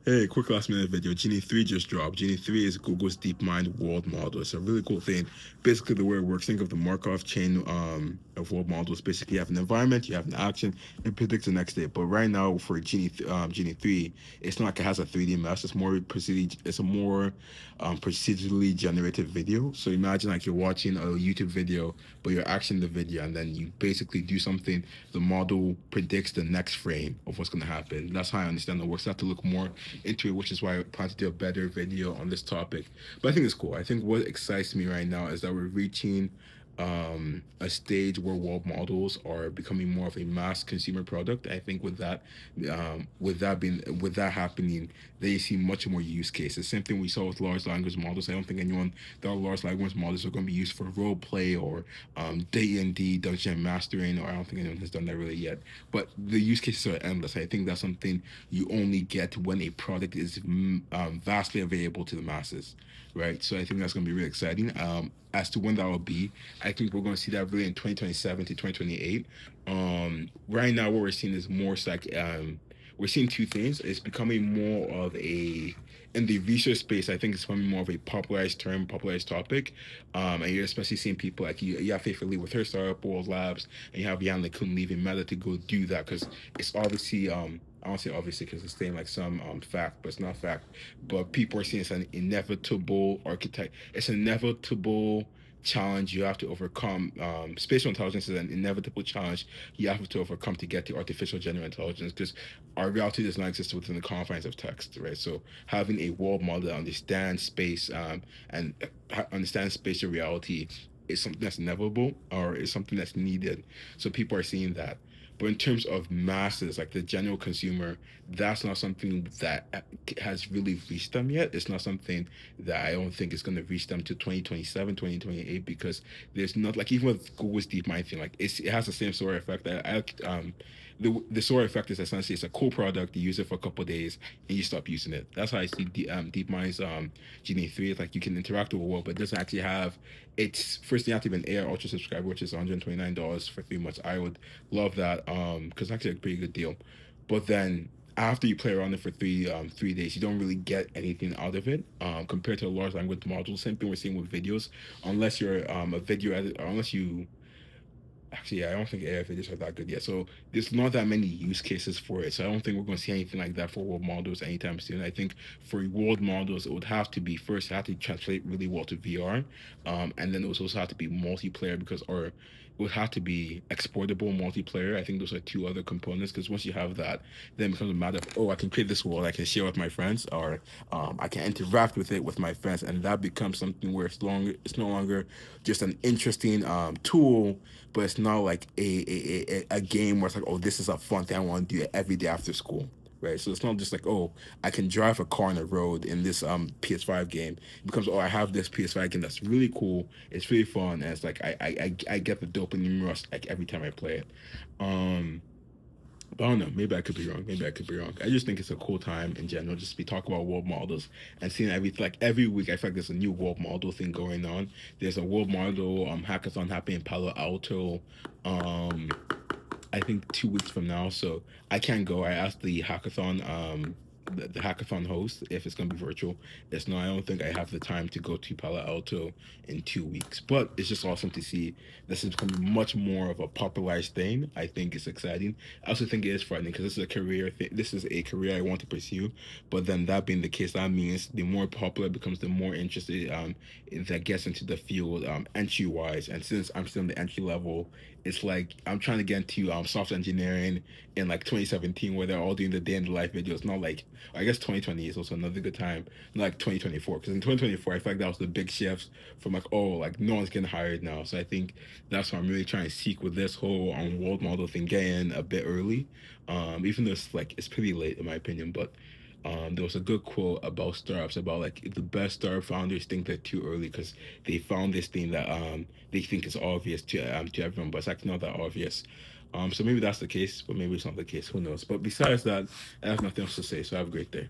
Hey, quick last minute video. Genie 3 just dropped. Genie 3 is Google's DeepMind world model. It's a really cool thing. Basically, the way it works, think of the Markov chain of world models. Basically, you have an environment, you have an action, it predicts the next day. But right now, for Genie 3, it's not like it has a 3D mesh. It's a more procedurally generated video. So imagine like you're watching a YouTube video, but you're actioning the video, and then you basically do something. The model predicts the next frame of what's going to happen. That's how I understand it works. I have to look more into it, which is why I plan to do a better video on this topic. But I think it's cool. I think what excites me right now is that we're reaching a stage where world models are becoming more of a mass consumer product. I think with that happening, they see much more use cases. Same thing we saw with large language models. I don't think anyone that are large language models are going to be used for role play or D&D dungeon mastering, or I don't think anyone has done that really yet. But the use cases are endless. I think that's something you only get when a product is vastly available to the masses, right? So I think that's going to be really exciting. As to when that will be, I think we're going to see that really in 2027 to 2028. Right now, what we're seeing is more so like we're seeing two things. It's becoming more of a in the research space. I think it's becoming more of a popularized term, popularized topic. And you're especially seeing people like you have Faith Lee with her startup, World Labs, and you have Jan LeCun leaving Meta to go do that because it's obviously I don't say obviously because it's saying like some fact, but it's not fact. But people are seeing it's an inevitable architect. It's an inevitable challenge you have to overcome. Spatial intelligence is an inevitable challenge you have to overcome to get to artificial general intelligence because our reality does not exist within the confines of text, right? So having a world model that understands space and understands spatial reality is something that's inevitable or is something that's needed. So people are seeing that. But in terms of masses, like the general consumer, that's not something that has really reached them yet. It's not something that I don't think is going to reach them to 2027, 2028, because there's not like even with Google's DeepMind thing, like it has the same sort of effect. The sort of effect is essentially it's a cool product. You use it for a couple of days and you stop using it. That's how I see DeepMind's Genie 3. It's like you can interact with the world, but it doesn't actually have. It's first you have to be an AI Ultra subscriber, which is $129 for 3 months. I would love that because it's actually a pretty good deal. But then after you play around it for 3 days, you don't really get anything out of it compared to a large language model. Same thing we're seeing with videos, unless you're a video editor, unless you actually, yeah, I don't think AI videos are that good yet. So there's not that many use cases for it. So I don't think we're going to see anything like that for world models anytime soon. I think for world models, it would have to be first, it have to translate really well to VR. And then it would also have to be multiplayer or it would have to be exportable multiplayer. I think those are two other components because once you have that, then it becomes a matter of, oh, I can create this world, I can share with my friends, or I can interact with it with my friends. And that becomes something where it's no longer just an interesting tool, but it's not like a game where it's like, oh, this is a fun thing I want to do every day after school. Right. So it's not just like, oh, I can drive a car on the road in this PS5 game. It becomes, oh, I have this PS5 game that's really cool. It's really fun. And it's like I get the dopamine rush like every time I play it. Um but I don't know. Maybe I could be wrong. Maybe I could be wrong. I just think it's a cool time in general. Just be talking about world models and seeing every week. I feel like there's a new world model thing going on. There's a world model hackathon happening in Palo Alto. Um, I think 2 weeks from now. So I can't go. I asked the hackathon host if it's gonna be virtual. It's not. I don't think I have the time to go to Palo Alto in 2 weeks. But it's just awesome to see this is becoming much more of a popularized thing. I think it's exciting. I also think it is frightening because this is a career thing. This is a career I want to pursue. But then that being the case, that means the more popular it becomes, the more interested that gets into the field entry wise. And since I'm still in the entry level, it's like I'm trying to get into software engineering in like 2017 where they're all doing the day in the life videos. Not like I guess 2020 is also another good time, not like 2024. Because in 2024, I feel like that was the big shift from like, oh, like no one's getting hired now. So I think that's what I'm really trying to seek with this whole world model thing, getting a bit early. Even though it's pretty late in my opinion, but there was a good quote about startups about like the best startup founders think they're too early because they found this thing that they think is obvious to everyone, but it's actually not that obvious. So maybe that's the case, but maybe it's not the case. Who knows? But besides that, I have nothing else to say. So have a great day.